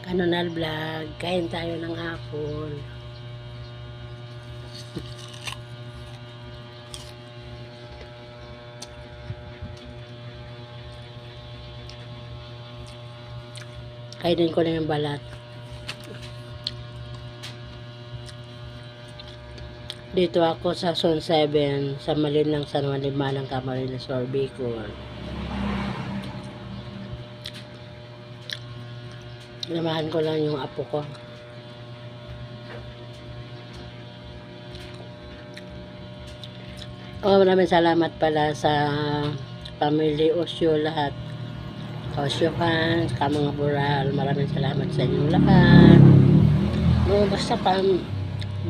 Kanonal Vlog, kain tayo ng hapon. Kainin ko na yung balat. Dito ako sa Zone 7, sa Malinlang San Juan Limanang, Camarines Sur, Bicol. Namahan ko lang yung apo ko. Maraming salamat pala sa Family Osyo lahat. Osyo fans, ka mga bural, maraming salamat sa inyong lahat. Basta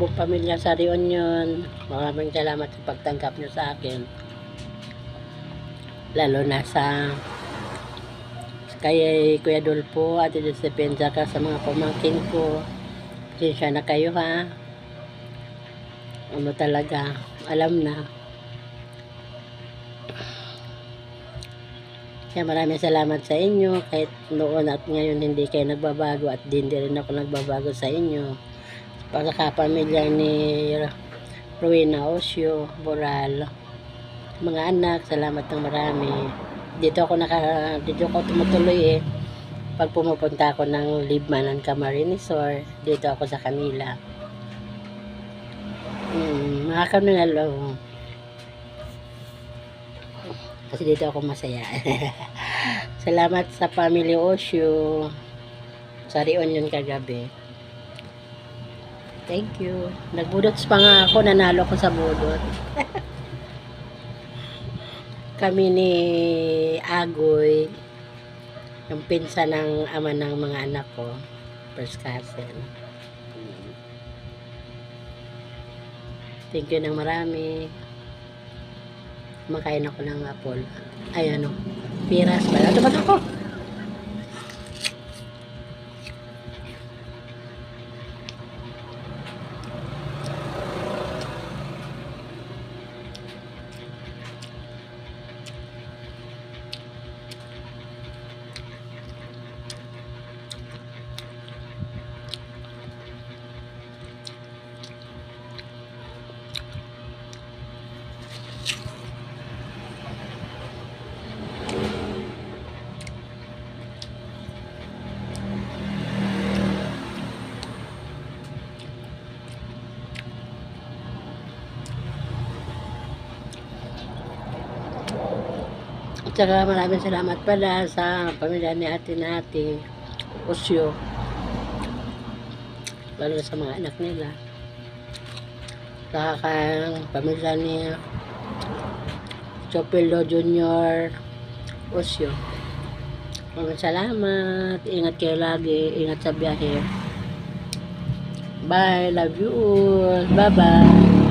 buong pamilya sa Reunion, maraming salamat sa pagtanggap nyo sa akin. Lalo na sa kay Kuya Dulpo at Josephine, ka sa mga pamangkin ko. Pasensya na kayo ha. Ano talaga, alam na. Kaya maraming salamat sa inyo kahit noon at ngayon hindi kayo nagbabago at hindi rin ako nagbabago sa inyo. Pagkakapamilya ni Rowena Osyo Boral, mga anak, salamat ng marami. Dito ako tumutuloy pag pumupunta ako ng Libmanan, Camarines Sur, dito ako sa kanila. Mga kanunalo, kasi dito ako masaya. Salamat sa Family Osyo sa reunion kagabi. Thank you. Nagbudots pa nga ako, nanalo ko sa budot. Kami ni Agoy, yung pinsan ng ama ng mga anak ko, first cousin. Thank you ng marami. Makain ako ng apple. Ay ano, piras ba? Ito ba ako? At saka maraming salamat pala sa pamilya ni ate Osyo, lalo sa mga anak nila, saka pamilya ni Chopeldo Jr. Osyo. Maraming salamat. Ingat kayo lagi, ingat sa biyahe. Bye, love you all. Bye bye.